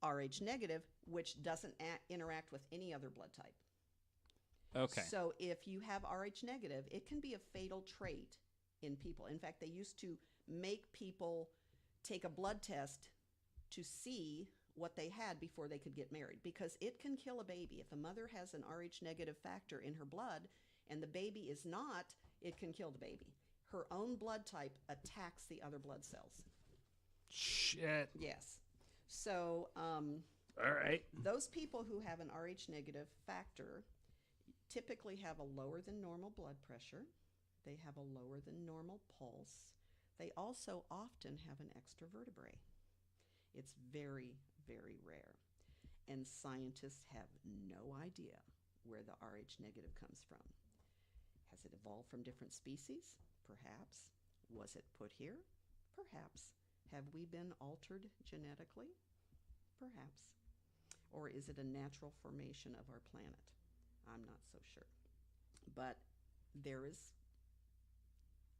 Rh negative, which doesn't interact with any other blood type. Okay. So if you have Rh negative, it can be a fatal trait in people. In fact, they used to make people take a blood test to see what they had before they could get married, because it can kill a baby. If a mother has an Rh negative factor in her blood and the baby is not, it can kill the baby. Her own blood type attacks the other blood cells. Shit. Yes. So All right. those people who have an Rh negative factor typically have a lower than normal blood pressure. They have a lower than normal pulse. They also often have an extra vertebrae. It's very, very rare. And scientists have no idea where the Rh negative comes from. Has it evolved from different species? Perhaps. Was it put here? Perhaps. Have we been altered genetically? Perhaps. Or is it a natural formation of our planet? I'm not so sure. But there is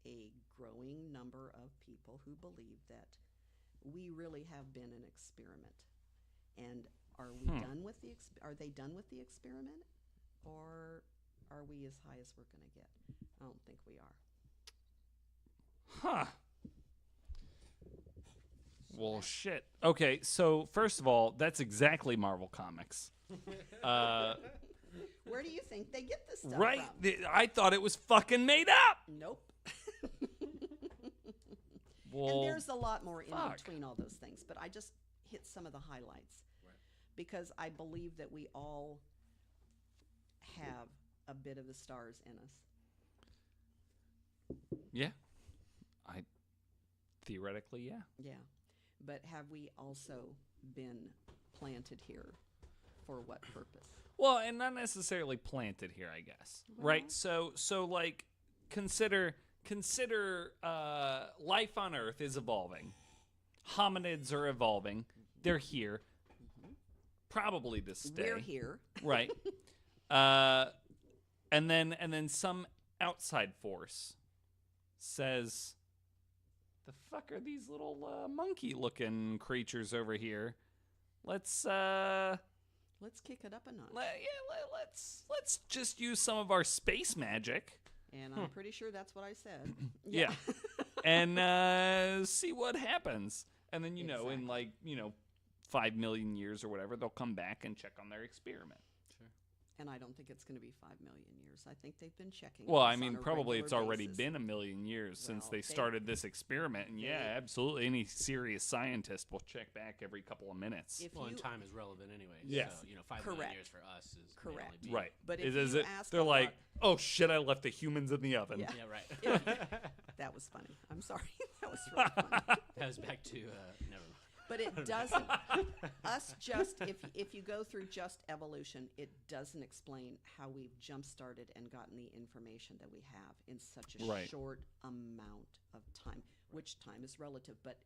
a growing number of people who believe that we really have been an experiment. And are we done with are they done with the experiment, or are we as high as we're going to get? I don't think we are. Huh. Well, shit. Okay, so first of all, that's exactly Marvel Comics. Where do you think they get this stuff Right? from? I thought it was fucking made up. Nope. Well, And there's a lot more in fuck. between all those things, but I just hit some of the highlights. Right. Because I believe that we all have a bit of the stars in us. yeah. Theoretically, yeah. Yeah. But have we also been planted here for what purpose? Well, and not necessarily planted here, I guess. Right? So like consider life on Earth is evolving. Hominids are evolving. They're here. Probably to stay. We're here. Right. And then some outside force says, "The fuck are these little monkey-looking creatures over here? Let's Let's kick it up a notch. let's just use some of our space magic." And I'm pretty sure that's what I said. Yeah. And see what happens. And then, in Exactly. like, 5 million years or whatever, they'll come back and check on their experiment. Sure. And I don't think it's going to be 5 million years. I think they've been checking. Well, this I mean, on a probably regular it's already basis. been 1,000,000 years since Well, they started this experiment. And yeah, they- absolutely. Any serious scientist will check back every couple of minutes. If Well, you, and time is relevant anyway. Yes. So, 5 million Correct. years for us is may Correct. only be- Right. But Is if you it? ask They're a like, lot- oh shit, I left the humans in the oven. Yeah. Yeah, right. that was funny. I'm sorry. That was really funny. That was back to never mind. But it doesn't. If you go through just evolution, it doesn't explain how we've jump started and gotten the information that we have in such a Right. short amount of time. Which time is relative, but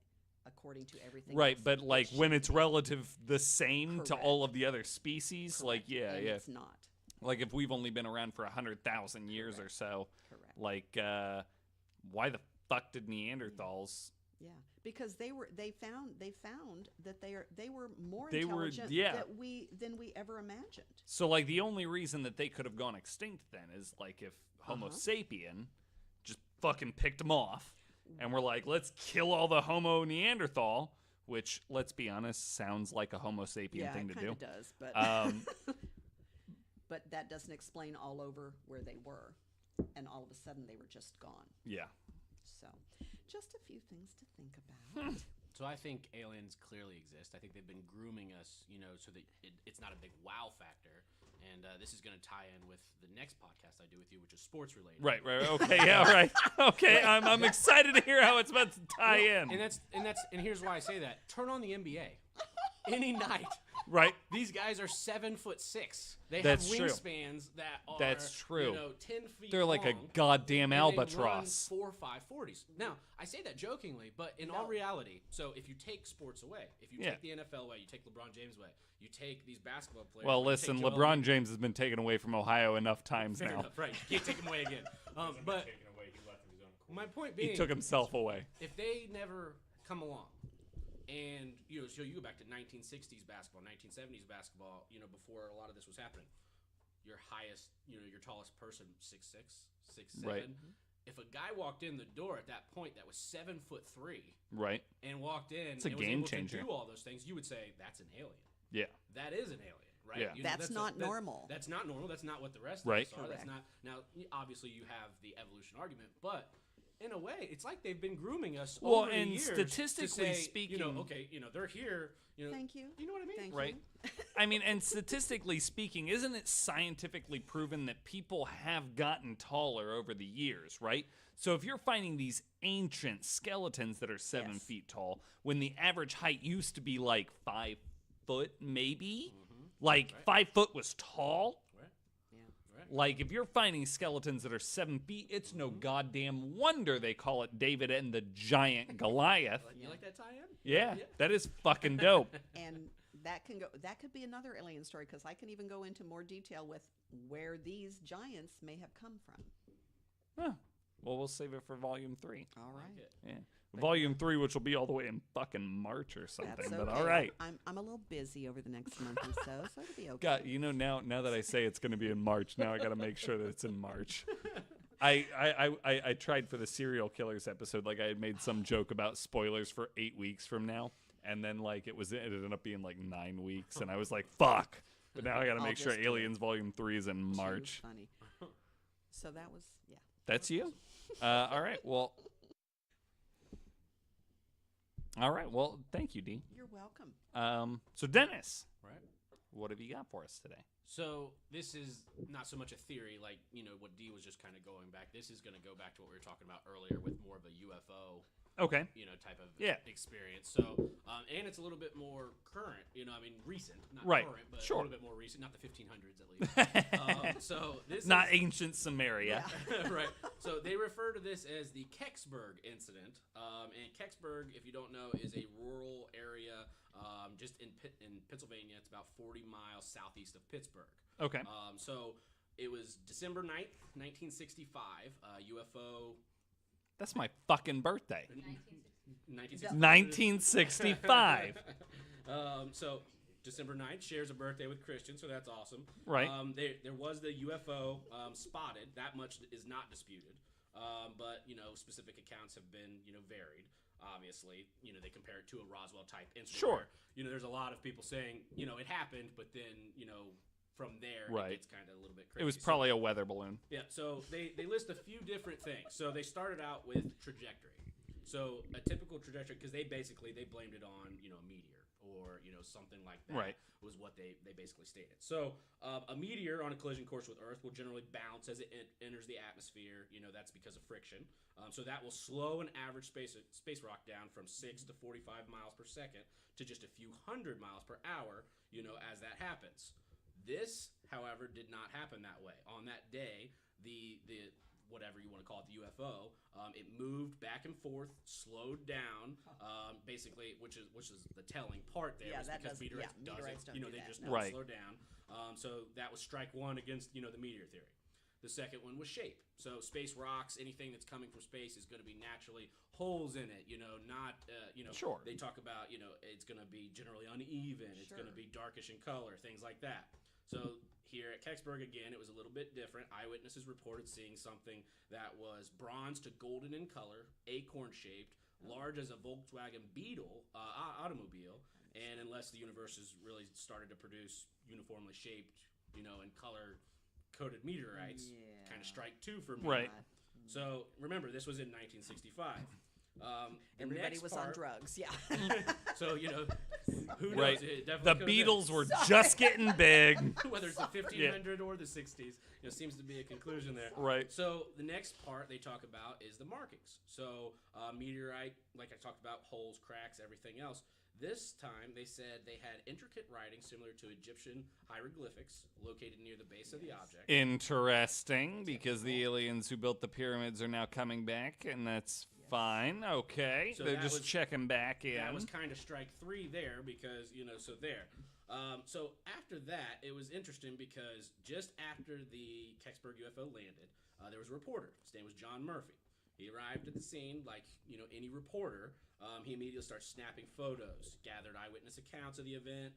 according to everything. Right, else, but it like when should it's be. relative the same to all Correct. of the other species, like Correct. yeah, And yeah. it's not. Like if we've only been around for 100,000 years or so, Correct. like why the fuck did Neanderthals? Yeah, because they found that they were more They were- intelligent yeah. than we ever imagined. So like the only reason that they could have gone extinct then is like if Homo Uh-huh. sapien just fucking picked them off, and we're like, let's kill all the Homo Neanderthal, which let's be honest sounds like a Homo sapien thing it to kind do. of does, but Um, but that doesn't explain all over where they were, and all of a sudden they were just gone. yeah. So, just a few things to think about. So I think aliens clearly exist. I think they've been grooming us, so that it's not a big wow factor. And this is going to tie in with the next podcast I do with you, which is sports related. Right. Okay. Yeah. Right. Okay. I'm excited to hear how it's about to tie in. And here's why I say that. Turn on the NBA any night. Right. These guys are 7'6". They That's have true. wingspans that are That's true. 10 feet They're like a long, goddamn and albatross. They run 4.5 40s. Now, I say that jokingly, but in all reality, so if you take sports away, if you Yeah. take the NFL away, you take LeBron James away, you take these basketball players. Well, away, you listen, take Joel LeBron Embiid- James has been taken away from Ohio enough times Fair now. enough, right? You can't take him away again. But Taken away, he left of his own accord. my point being, He took himself away. if they never come along, and so you go back to 1960s basketball, 1970s basketball, before a lot of this was happening. Your highest, your tallest person, 6'6", 6'7". Right. If a guy walked in the door at that point that was 7'3" Right. and walked in It's a and was game able changer. to do all those things, you would say that's an alien. Yeah. That is an alien, right? Yeah. That's not normal. That's not normal. That's not what the rest Right. of us are. That's Correct. not. Now, obviously, you have the evolution argument, but in a way, it's like they've been grooming us Well, over the and years statistically to say, speaking- okay, they're here. Thank you. You know what I mean? Thank Right. you. I mean, and statistically speaking, isn't it scientifically proven that people have gotten taller over the years, right? So if you're finding these ancient skeletons that are 7 Yes. feet tall, when the average height used to be like 5 foot, maybe, like 5 foot was tall. Right. Yeah. Right. Like, if you're finding skeletons that are 7 feet, it's no goddamn wonder they call it David and the Giant Goliath. You like that tie-in? Yeah, that is fucking dope. And that could be another alien story, because I can even go into more detail with where these giants may have come from. Huh. Well, we'll save it for volume 3. All right. Yeah. Volume 3, which will be all the way in fucking March or something. That's But okay. all right. I'm a little busy over the next month or so it'll be okay. God, now that I say it's going to be in March, now I got to make sure that it's in March. I tried for the serial killers episode, like I had made some joke about spoilers for 8 weeks from now, and then like it ended up being like 9 weeks, and I was like, fuck. But now I got to I'll make sure just do it. Aliens Volume 3 is in March. Too funny. So that was, yeah. That's you? All right. Well. All right. Well, thank you, Dee. You're welcome. So Dennis, Right. what have you got for us today? So this is not so much a theory, like what Dee was just kind of going back. This is going to go back to what we were talking about earlier with more of a UFO, Okay. type of Yeah. experience. So, and it's a little bit more current. Recent, not Right. current, but Sure. a little bit more recent. Not the 1500s at least. So this Not is, ancient Samaria. right. So they refer to this as the Kecksburg incident. And Kecksburg, if you don't know, is a rural area just in Pennsylvania. It's about 40 miles southeast of Pittsburgh. Okay. So it was December 9th, 1965. UFO. That's my fucking birthday. 1965. 1965. So December 9th shares a birthday with Christian, so that's awesome. Right. There was the UFO spotted. That much is not disputed. But specific accounts have been varied. Obviously, they compare it to a Roswell type incident. Sure. Where, there's a lot of people saying it happened, but then from there, Right. it gets kind of a little bit crazy. It was probably a weather balloon. Yeah, so they list a few different things. So they started out with trajectory. So a typical trajectory, because they blamed it on, a meteor or, something like that. Right. Was what they basically stated. So a meteor on a collision course with Earth will generally bounce as it enters the atmosphere. That's because of friction. So that will slow an average space rock down from 6 to 45 miles per second to just a few hundred miles per hour, as that happens. This, however, did not happen that way. On that day, the whatever you want to call it, the UFO, it moved back and forth, slowed down, basically, which is the telling part there. Yeah, that because does. meteorites Meteorites don't do they that, just no. Right. slow down. So that was strike one against the meteor theory. The second one was shape. So space rocks, anything that's coming from space is going to be naturally holes in it. Not Sure. They talk about it's going to be generally uneven. It's going to be darkish in color, things like that. So here at Kecksburg, again, it was a little bit different. Eyewitnesses reported seeing something that was bronze to golden in color, acorn-shaped, large as a Volkswagen Beetle automobile, and unless the universe has really started to produce uniformly shaped, and color-coded meteorites, kind of strike two for me. Right. So remember, this was in 1965. Everybody was on drugs. Yeah. So who knows? Right. It definitely The could've been. Beatles were just getting big. Whether it's the 1500 or the 60s, seems to be a conclusion there. Right. So the next part they talk about is the markings. So meteorite, like I talked about, holes, cracks, everything else. This time they said they had intricate writing similar to Egyptian hieroglyphics located near the base of the object. Interesting, because the aliens who built the pyramids are now coming back, and that's fine. Okay. So They're that just was- checking back in. That was kind of strike three there because, so there. So after that, it was interesting because just after the Kecksburg UFO landed, there was a reporter. His name was John Murphy. He arrived at the scene like, any reporter. He immediately starts snapping photos, gathered eyewitness accounts of the event.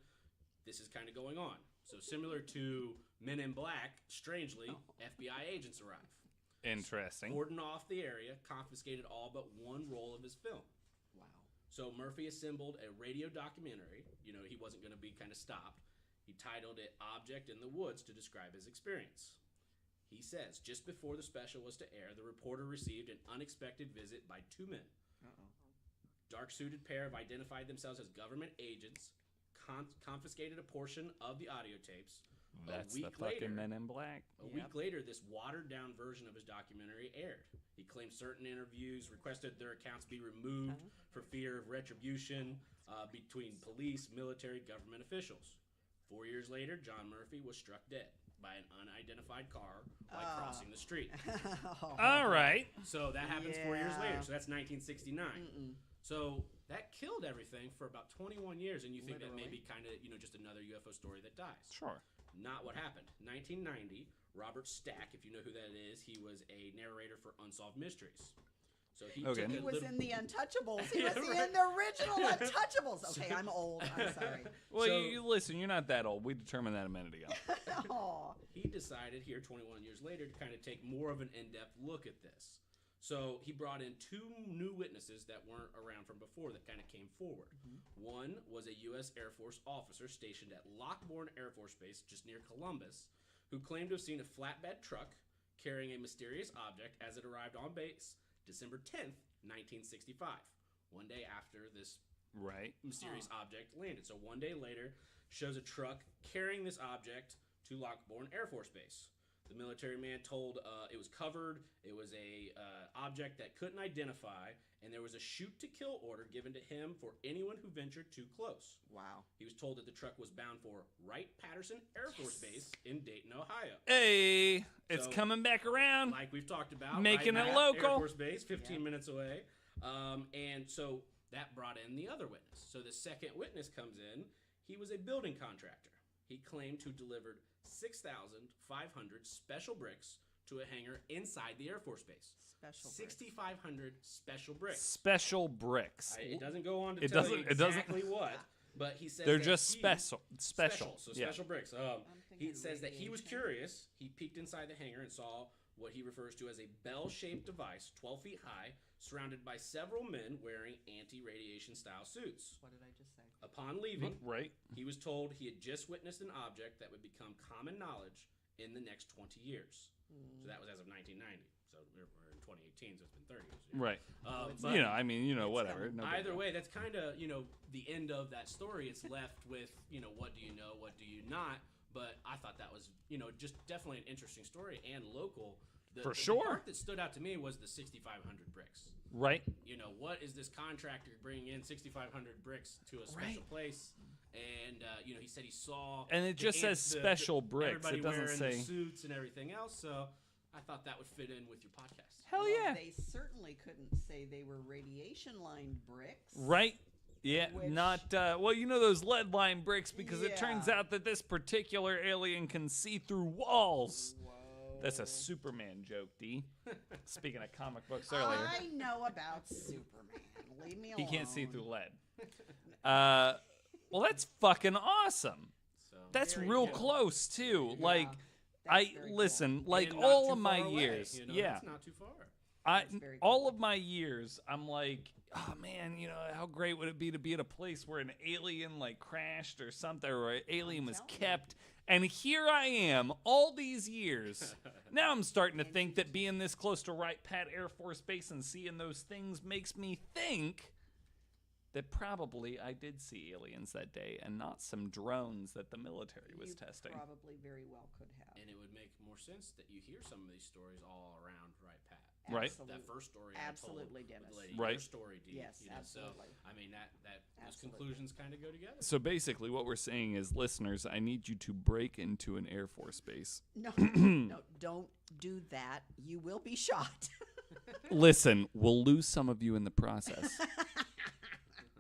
This is kind of going on. So similar to Men in Black, strangely, FBI agents arrive. Interesting. Cordoned off the area, confiscated all but one roll of his film. Wow. So Murphy assembled a radio documentary. He wasn't going to be kind of stopped. He titled it Object in the Woods to describe his experience. He says, just before the special was to air, the reporter received an unexpected visit by two men. Dark-suited pair have identified themselves as government agents, confiscated a portion of the audio tapes. That's a the week fucking later, Men in Black. A week later, this watered-down version of his documentary aired. He claimed certain interviews, requested their accounts be removed for fear of retribution between police, military, government officials. 4 years later, John Murphy was struck dead by an unidentified car while crossing the street. All right. So that happens 4 years Yeah. later. So that's 1969. So that killed everything for about 21 years, and you think that maybe kind of, just another UFO story that dies. Sure. Not what happened. 1990, Robert Stack, if you know who that is, he was a narrator for Unsolved Mysteries. So he Okay. took He a was little, in the Untouchables. He Yeah, was right. in the original Untouchables. Okay, I'm old. I'm sorry. Well, So- you listen, you're not that old. We determined that a minute ago. Aw. he decided here 21 years later to kind of take more of an in-depth look at this. So he brought in two new witnesses that weren't around from before that kind of came forward. One was a U.S. Air Force officer stationed at Lockbourne Air Force Base just near Columbus who claimed to have seen a flatbed truck carrying a mysterious object as it arrived on base December 10th, 1965, one day after this Right. mysterious object landed. So one day later, shows a truck carrying this object to Lockbourne Air Force Base. The military man told it was covered, it was a object that couldn't identify, and there was a shoot-to-kill order given to him for anyone who ventured too close. Wow. He was told that the truck was bound for Wright-Patterson Air Force Base in Dayton, Ohio. Hey, it's So- coming back around. Like we've talked about, Making it Wright-Patt local. Air Force Base, 15 minutes away. And so that brought in the other witness. So the second witness comes in. He was a building contractor. He claimed to delivered 6,500 special bricks to a hangar inside the Air Force Base. Special. 6,500 special bricks. Special bricks. It doesn't go on to It tell you doesn't- exactly what, but he says They're that just he- special. So Yeah. special bricks. He says that he was curious. He peeked inside the hangar and saw what he refers to as a bell-shaped device, 12 feet high, surrounded by several men wearing anti-radiation style suits. What did I just say? Upon leaving, Right. he was told he had just witnessed an object that would become common knowledge in the next 20 years. So that was as of 1990. So we're in 2018, so it's been 30 years. Right. But I mean, whatever. No big either deal. way, that's kind of, the end of that story. It's left with, what do you know, what do you not? But I thought that was, just definitely an interesting story and local. For sure. The part that stood out to me was the 6,500 bricks. Right. What is this contractor bringing in 6,500 bricks to a special place? And, he said he saw... And it just says special bricks. Everybody It doesn't wearing say... the suits and everything else, so I thought that would fit in with your podcast. Hell Well, yeah. They certainly couldn't say they were radiation-lined bricks. Right. Yeah, Which- not, those lead line bricks, because it turns Yeah. out that this particular alien can see through walls. Whoa. That's a Superman joke, D. Speaking of comic books earlier. I know about Superman. Leave me He alone. can't see through lead. Well, that's fucking awesome. So, That's Very real cool. close, too. Yeah, Like, that's very cool. listen, like, and not all too of my far away, years. It's not too far. That's very All cool. of my years, I'm like, oh man, how great would it be to be at a place where an alien like crashed or something, or an alien was telling you. kept, and here I am, all these years. Now I'm starting to think that being this close to Wright Pat Air Force Base and seeing those things makes me think that probably I did see aliens that day, and not some drones that the military was You testing. probably very well could have. And it would make more sense that you hear some of these stories all around Right Pat. Right. That first story Absolutely, I told Dennis. with the lady, Right. your story, Dee, Yes, So, absolutely. I mean, that those Absolutely. conclusions kind of go together. So basically, what we're saying is, listeners, I need you to break into an Air Force base. No, no, don't do that. You will be shot. Listen, we'll lose some of you in the process,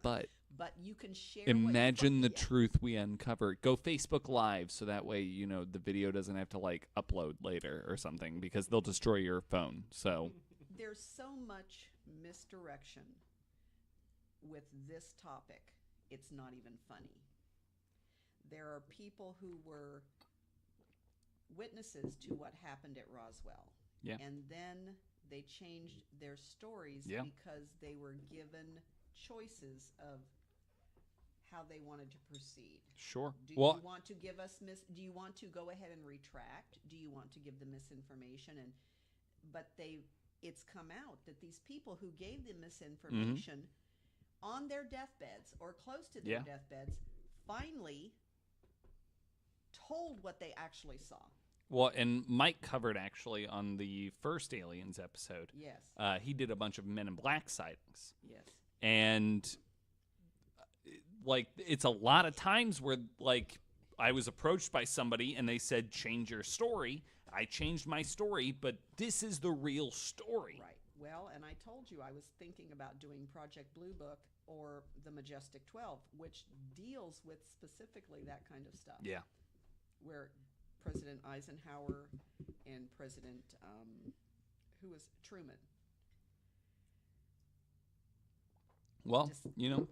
but But you can share. what you imagine the find. truth we uncover. Go Facebook Live, so that way the video doesn't have to like upload later or something, because they'll destroy your phone. So There's so much misdirection with this topic. It's not even funny. There are people who were witnesses to what happened at Roswell. Yeah. And then they changed their stories Yeah. because they were given choices of how they wanted to proceed. sure. Do Well, you want to give us do you want to go ahead and retract? Do you want to give the misinformation? But it's come out that these people who gave the misinformation on their deathbeds or close to their Yeah. deathbeds finally told what they actually saw. well, and Mike covered actually on the first Aliens episode. Yes. He did a bunch of Men in Black sightings, Yes. and like it's a lot of times where like I was approached by somebody and they said, change your story. I changed my story, but this is the real story. Right. Well, and I told you I was thinking about doing Project Blue Book or the Majestic 12, which deals with specifically that kind of stuff. Yeah. Where President Eisenhower and President, who was Truman. Well, Just-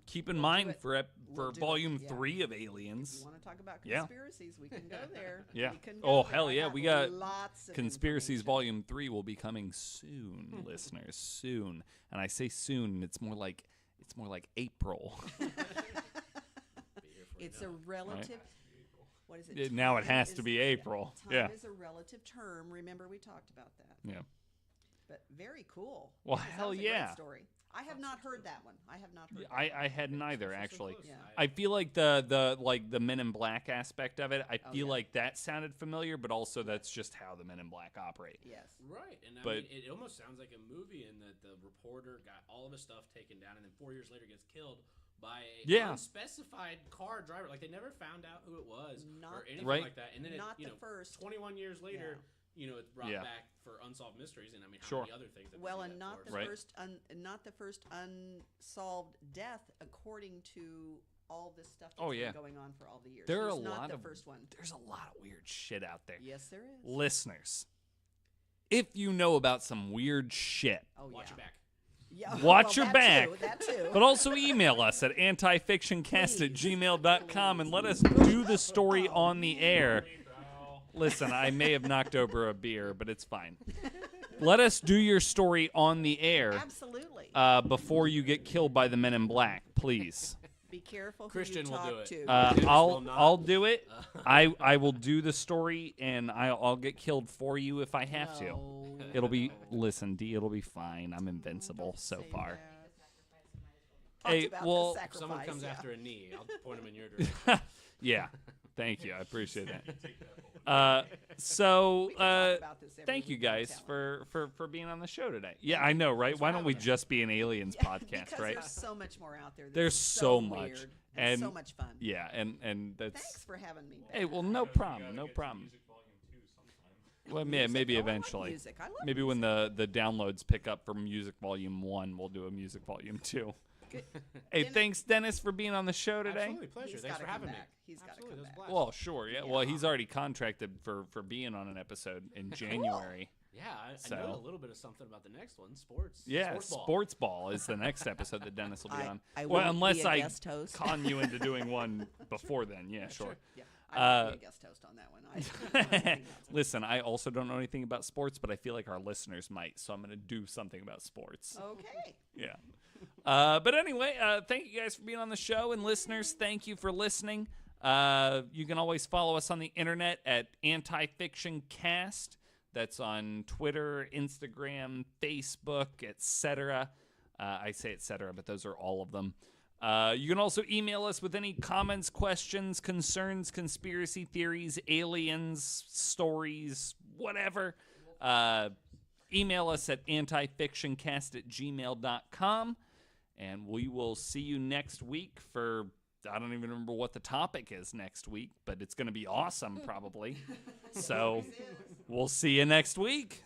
keep in we'll do mind it. for We'll do it, volume yeah. 3 of If Aliens, you want to talk about Yeah. conspiracies, we can go there. Yeah. We can Oh, go hell there. I yeah, we got lots of Conspiracies information. Volume 3 will be coming soon, listeners, soon. And I say soon, it's more like April. Be here for It's you a know. relative. What is it? Now it Time has to is- be April. Time Yeah. is a relative term. Remember, we talked about that. Yeah. But very cool. Well, because that hell was a great yeah. story. I have not heard that one. I have not heard. that I one. hadn't either, So actually. close. Yeah. I feel like the Men in Black aspect of it, I Oh, feel yeah. like that sounded familiar, but also that's just how the Men in Black operate. Yes. Right, and I But- mean, it almost sounds like a movie in that the reporter got all of his stuff taken down, and then 4 years later gets killed by a Yeah. unspecified car driver. Like they never found out who it was Not or the- anything Right. like that. And then Not it, the first. 21 years later, it's brought Yeah. back for unsolved mysteries, and I mean, how Sure. many other things? That they Well, do and that not for? the Right. first, not the first unsolved death, according to all this stuff that's Oh, yeah. been going on for all the years. There are It's a not lot the of first one. There's a lot of weird shit out there. Yes, there is. Listeners, if you know about some weird shit, Oh, Watch yeah. your back. Yeah. Watch well, your that back. Too, that too. but also email us at antifictioncast@gmail.com and let us do the story on the air. Listen, I may have knocked over a beer, but it's fine. Let us do your story on the air. Absolutely. Before you get killed by the Men in Black, please. Be careful who Christian you will talk do it. to. I'll do it. I will do the story, and I'll get killed for you if I have to. It'll be it'll be fine. I'm invincible so far. Hey, well, If someone comes after a knee, I'll point them in your direction. yeah. Thank you. I appreciate that. Thank you guys for being on the show today. Yeah, I know, right? Why don't we just be an aliens podcast, because right? there's so much more out there. There's so much. Weird And so much fun. Yeah, and that's. Thanks for having me. Hey, well, no problem. No problem. Well, maybe eventually. Music. I love maybe when the downloads pick up for Music Volume 1, we'll do a Music Volume 2. Hey, thanks, Dennis, for being on the show today. Absolutely, pleasure. Thanks for having me. He's got to come back. Well, sure, yeah. Well, he's already contracted for being on an episode in January. Yeah, I know a little bit of something about the next one. Sports. Yeah, Sports Ball is the next episode that Dennis will be on. Well, unless I guest host. con you into doing one before then. Yeah, sure. Yeah, I will be a guest host on that one. Listen, I also don't know anything about sports, but I feel like our listeners might, so I'm going to do something about sports. Okay. Yeah. But anyway, thank you guys for being on the show, and listeners, thank you for listening. You can always follow us on the internet at Anti-Fiction Cast. That's on Twitter, Instagram, Facebook, etc. I say etc., but those are all of them. You can also email us with any comments, questions, concerns, conspiracy theories, aliens, stories, whatever. Email us at antifictioncast@gmail.com. And we will see you next week for, I don't even remember what the topic is next week, but it's going to be awesome probably. So we'll see you next week.